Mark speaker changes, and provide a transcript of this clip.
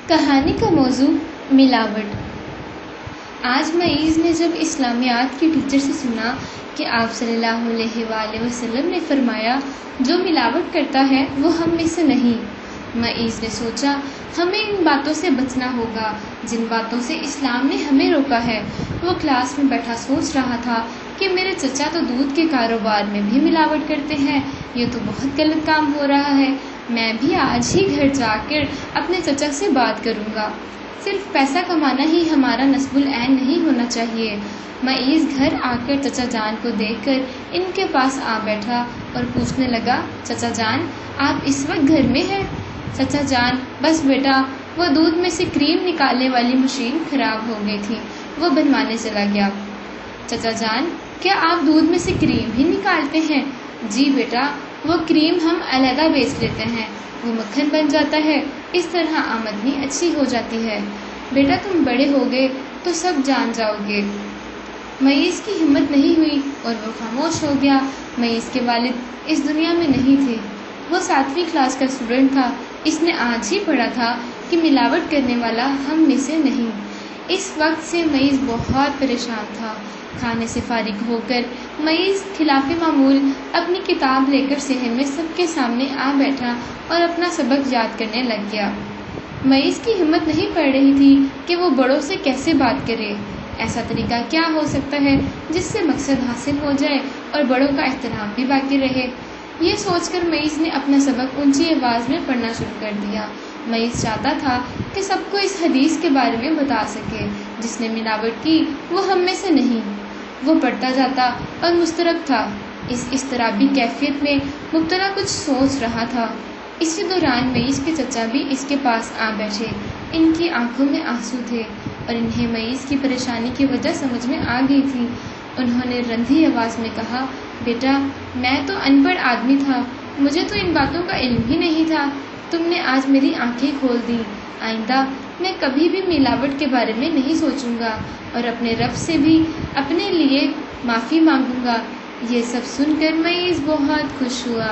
Speaker 1: کہانی کا موضوع ملاوٹ۔ آج معیز نے جب اسلامیات کی ٹیچر سے سنا کہ آپ صلی اللہ علیہ وآلہ وسلم نے فرمایا جو ملاوٹ کرتا ہے وہ ہم میں سے نہیں، معیز نے سوچا ہمیں ان باتوں سے بچنا ہوگا جن باتوں سے اسلام نے ہمیں روکا ہے۔ وہ کلاس میں بیٹھا سوچ رہا تھا کہ میرے چچا تو دودھ کے کاروبار میں بھی ملاوٹ کرتے ہیں، یہ تو بہت غلط کام ہو رہا ہے۔ میں بھی آج ہی گھر جا کر اپنے چچا سے بات کروں گا۔ صرف پیسہ کمانا ہی ہمارا نصب العین نہیں ہونا چاہیے۔ معیز گھر آ کر چچا جان کو دیکھ کر ان کے پاس آ بیٹھا اور پوچھنے لگا، چچا جان آپ اس وقت گھر میں ہیں؟ چچا جان، بس بیٹا، وہ دودھ میں سے کریم نکالنے والی مشین خراب ہو گئی تھی، وہ بنوانے چلا گیا۔ چچا جان، کیا آپ دودھ میں سے کریم ہی نکالتے ہیں؟ جی بیٹا، وہ کریم ہم علیحدہ بیچ لیتے ہیں، وہ مکھن بن جاتا ہے، اس طرح آمدنی اچھی ہو جاتی ہے۔ بیٹا تم بڑے ہو گئے تو سب جان جاؤ گے۔ معیز کی ہمت نہیں ہوئی اور وہ خاموش ہو گیا۔ معیز کے والد اس دنیا میں نہیں تھے، وہ 7ویں کلاس کا اسٹوڈنٹ تھا۔ اس نے آج ہی پڑھا تھا کہ ملاوٹ کرنے والا ہم میں سے نہیں۔ اس وقت سے معیز بہت پریشان تھا۔ کھانے سے فارغ ہو کر معیز خلاف معمول اپنی کتاب لے کر صحن میں سب کے سامنے آ بیٹھا اور اپنا سبق یاد کرنے لگ گیا۔ معیز کی ہمت نہیں پڑ رہی تھی کہ وہ بڑوں سے کیسے بات کرے۔ ایسا طریقہ کیا ہو سکتا ہے جس سے مقصد حاصل ہو جائے اور بڑوں کا احترام بھی باقی رہے۔ یہ سوچ کر معیز نے اپنا سبق اونچی آواز میں پڑھنا شروع کر دیا۔ معیز چاہتا تھا کہ سب کو اس حدیث کے بارے میں بتا سکے، جس نے ملاوٹ کی وہ ہم میں سے نہیں۔ وہ پڑھتا جاتا اور مضطرب تھا، اس اضطرابی کیفیت میں مبتلا کچھ سوچ رہا تھا۔ اسی دوران معیز کے چچا بھی اس کے پاس آ بیٹھے۔ ان کی آنکھوں میں آنسو تھے اور انہیں معیز کی پریشانی کی وجہ سمجھ میں آ گئی تھی۔ انہوں نے رندھی آواز میں کہا، بیٹا میں تو ان پڑھ آدمی تھا، مجھے تو ان باتوں کا علم ہی نہیں تھا، تم نے آج میری آنکھیں کھول دیں۔ آئندہ میں کبھی بھی ملاوٹ کے بارے میں نہیں سوچوں گا اور اپنے رب سے بھی اپنے لیے معافی مانگوں گا۔ یہ سب سن کر معیز بہت خوش ہوا۔